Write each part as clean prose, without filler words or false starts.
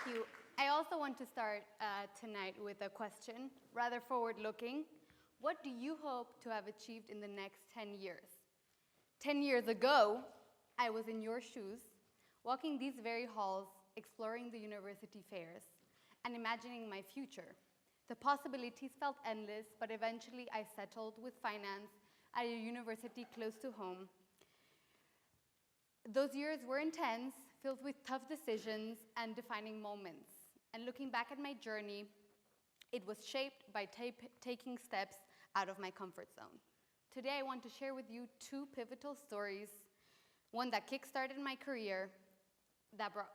you. I also want to start tonight with a question, rather forward-looking. What do you hope to have achieved in the next 10 years? 10 years ago, I was in your shoes, walking these very halls, exploring the university fairs, and imagining my future. The possibilities felt endless, but eventually I settled with finance at a university close to home. Those years were intense, filled with tough decisions and defining moments. And looking back at my journey, it was shaped by taking steps out of my comfort zone. Today, I want to share with you two pivotal stories, one that kickstarted my career,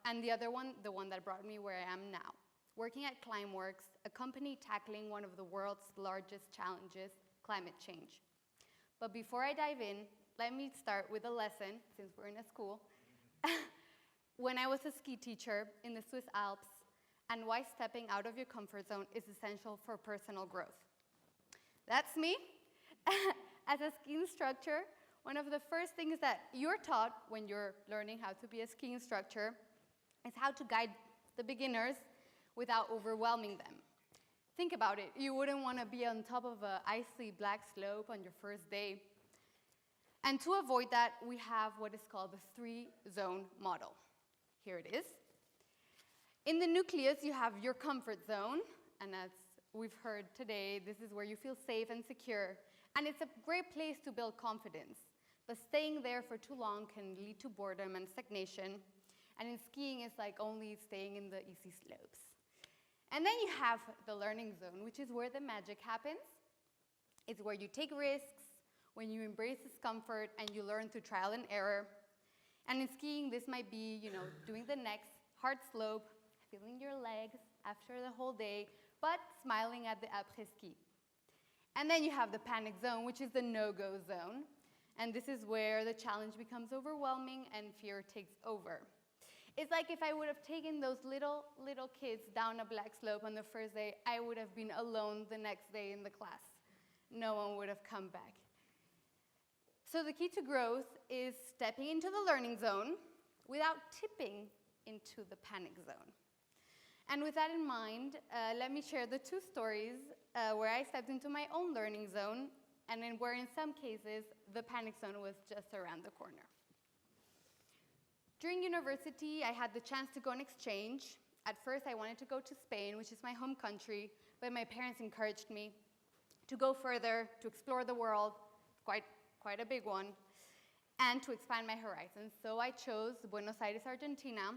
and the other one, the one that brought me where I am now, working at Climeworks, a company tackling one of the world's largest challenges, climate change. But before I dive in, let me start with a lesson, since we're in a school. When I was a ski teacher in the Swiss Alps, and why stepping out of your comfort zone is essential for personal growth. That's me. As a ski instructor, one of the first things that you're taught when you're learning how to be a ski instructor is how to guide the beginners without overwhelming them. Think about it. You wouldn't want to be on top of an icy black slope on your first day. And to avoid that, we have what is called the three-zone model. Here it is. In the nucleus, you have your comfort zone, and as we've heard today, this is where you feel safe and secure. And it's a great place to build confidence. But staying there for too long can lead to boredom and stagnation. And in skiing, it's like only staying in the easy slopes. And then you have the learning zone, which is where the magic happens. It's where you take risks, when you embrace discomfort, and you learn through trial and error. And in skiing, this might be, doing the next hard slope, feeling your legs after the whole day, but smiling at the après-ski. And then you have the panic zone, which is the no-go zone. And this is where the challenge becomes overwhelming and fear takes over. It's like if I would have taken those little kids down a black slope on the first day, I would have been alone the next day in the class. No one would have come back. So the key to growth is stepping into the learning zone without tipping into the panic zone. And with that in mind, let me share the two stories where I stepped into my own learning zone and where in some cases the panic zone was just around the corner. During university, I had the chance to go on exchange. At first, I wanted to go to Spain, which is my home country, but my parents encouraged me to go further, to explore the world, quite a big one, and to expand my horizons. So I chose Buenos Aires, Argentina,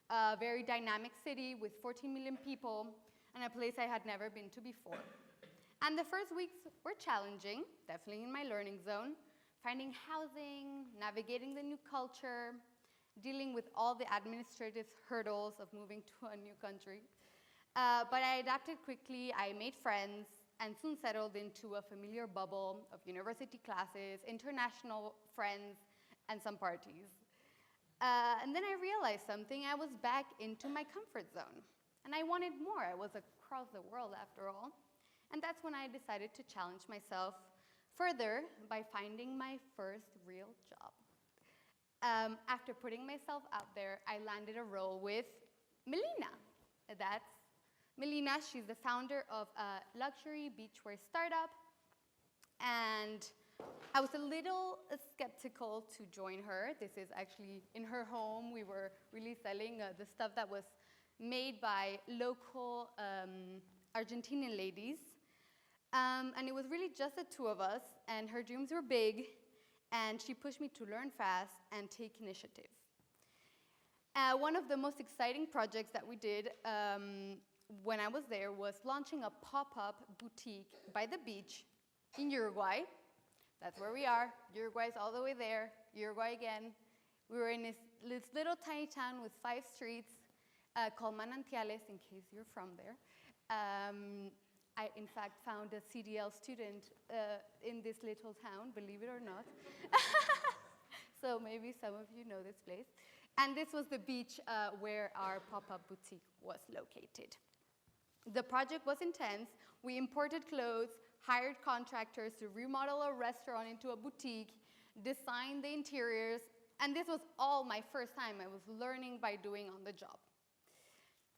a very dynamic city with 14 million people, and a place I had never been to before. And the first weeks were challenging, definitely in my learning zone, finding housing, navigating the new culture, dealing with all the administrative hurdles of moving to a new country. But I adapted quickly, I made friends, and soon settled into a familiar bubble of university classes, international friends, and some parties. And then I realized something. I was back into my comfort zone. And I wanted more. I was across the world, after all. And that's when I decided to challenge myself further by finding my first real job. After putting myself out there, I landed a role with Melina. That's Melina. She's the founder of a luxury beachwear startup. And I was a little skeptical to join her. This is actually in her home. We were really selling the stuff that was made by local Argentinian ladies. And it was really just the two of us, and her dreams were big, and she pushed me to learn fast and take initiative. One of the most exciting projects that we did when I was there was launching a pop-up boutique by the beach in Uruguay. That's where we are. Uruguay's all the way there. Uruguay again. We were in this little tiny town with 5 streets called Manantiales, in case you're from there. I, in fact, found a CDL student in this little town, believe it or not. So maybe some of you know this place. And this was the beach where our pop-up boutique was located. The project was intense. We imported clothes, hired contractors to remodel a restaurant into a boutique, designed the interiors, and this was all my first time. I was learning by doing on the job.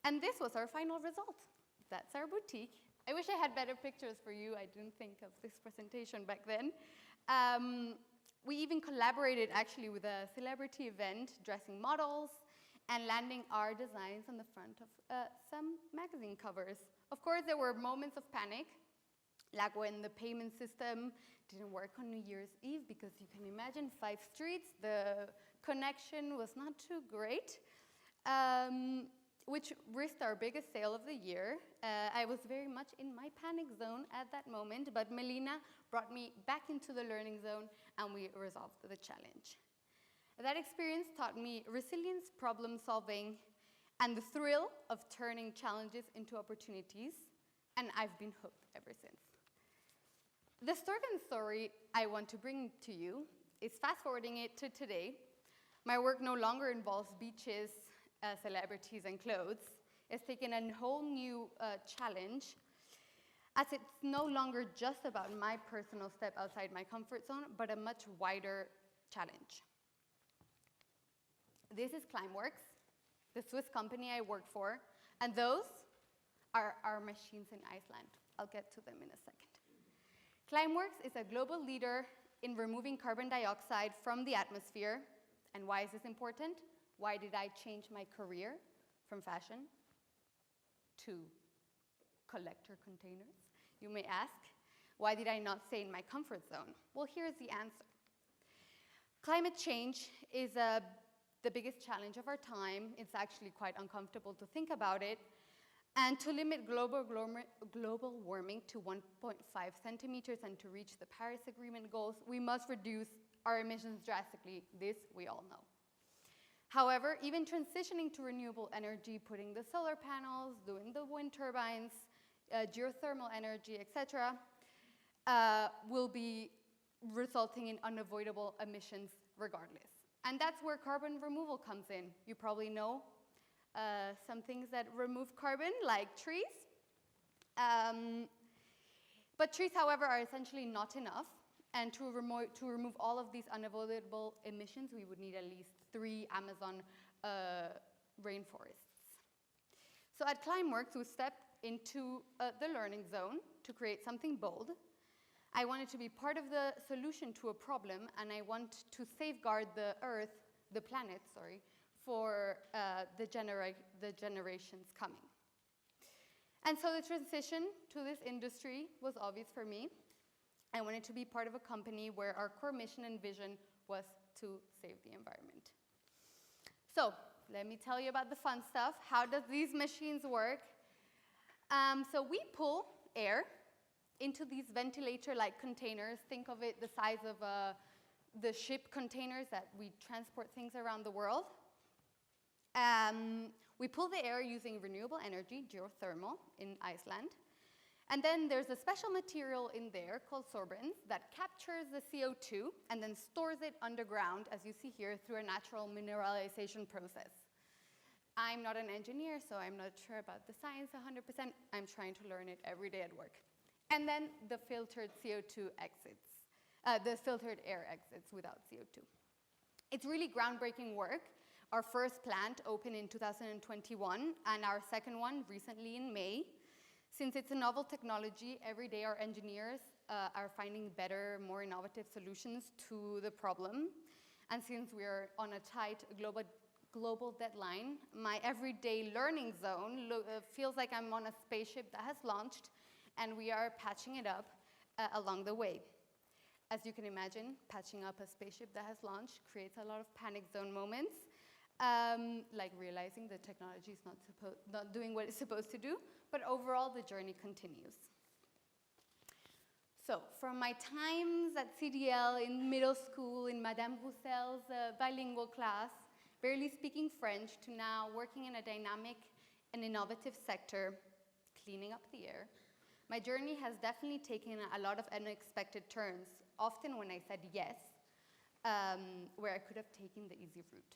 And this was our final result. That's our boutique. I wish I had better pictures for you. I didn't think of this presentation back then. We even collaborated actually with a celebrity event, dressing models and landing our designs on the front of some magazine covers. Of course, there were moments of panic, like when the payment system didn't work on New Year's Eve, because you can imagine 5 streets, the connection was not too great, which risked our biggest sale of the year. I was very much in my panic zone at that moment, but Melina brought me back into the learning zone and we resolved the challenge. That experience taught me resilience, problem solving, and the thrill of turning challenges into opportunities, and I've been hooked ever since. The second story I want to bring to you is fast forwarding it to today. My work no longer involves beaches, celebrities, and clothes. It's taken a whole new challenge, as it's no longer just about my personal step outside my comfort zone, but a much wider challenge. This is Climeworks, the Swiss company I work for, and those are our machines in Iceland. I'll get to them in a second. Climeworks is a global leader in removing carbon dioxide from the atmosphere. And why is this important? Why did I change my career from fashion to collector containers, you may ask? Why did I not stay in my comfort zone? Well, here's the answer. Climate change is the biggest challenge of our time. It's actually quite uncomfortable to think about it. And to limit global warming to 1.5 centimeters and to reach the Paris Agreement goals, we must reduce our emissions drastically. This we all know. However, even transitioning to renewable energy, putting the solar panels, doing the wind turbines, geothermal energy, etc., will be resulting in unavoidable emissions regardless. And that's where carbon removal comes in. You probably know some things that remove carbon, like trees. But trees, however, are essentially not enough. And to remove all of these unavoidable emissions, we would need at least 3 Amazon rainforests. So at Climeworks, we stepped into the learning zone to create something bold. I wanted to be part of the solution to a problem, and I want to safeguard the Earth, the planet, sorry, for the generations coming. And so the transition to this industry was obvious for me. I wanted to be part of a company where our core mission and vision was to save the environment. So let me tell you about the fun stuff. How does these machines work? So we pull air into these ventilator-like containers. Think of it the size of the ship containers that we transport things around the world. We pull the air using renewable energy, geothermal, in Iceland. And then there's a special material in there called sorbents that captures the CO2 and then stores it underground, as you see here, through a natural mineralization process. I'm not an engineer, so I'm not sure about the science 100%. I'm trying to learn it every day at work. And then the filtered CO2 exits, the filtered air exits without CO2. It's really groundbreaking work. Our first plant opened in 2021, and our second one recently in May. Since it's a novel technology, every day our engineers are finding better, more innovative solutions to the problem. And since we are on a tight global deadline, my everyday learning zone feels like I'm on a spaceship that has launched, and we are patching it up along the way. As you can imagine, patching up a spaceship that has launched creates a lot of panic zone moments, like realizing the technology is not doing what it's supposed to do, but overall the journey continues. So from my times at CDL in middle school, in Madame Roussel's bilingual class, barely speaking French, to now working in a dynamic and innovative sector, cleaning up the air, my journey has definitely taken a lot of unexpected turns, often when I said yes, where I could have taken the easy route.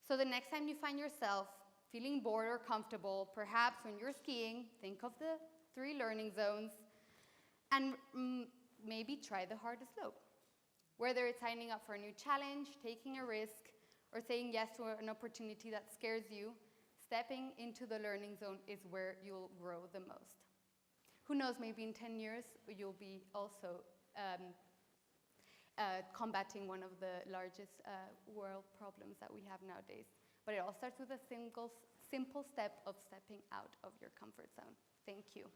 So the next time you find yourself feeling bored or comfortable, perhaps when you're skiing, think of the 3 learning zones and maybe try the hardest slope. Whether it's signing up for a new challenge, taking a risk, or saying yes to an opportunity that scares you, Stepping into the learning zone is where you'll grow the most. Who knows, maybe in 10 years, you'll be also combating one of the largest world problems that we have nowadays. But it all starts with a simple step of stepping out of your comfort zone. Thank you.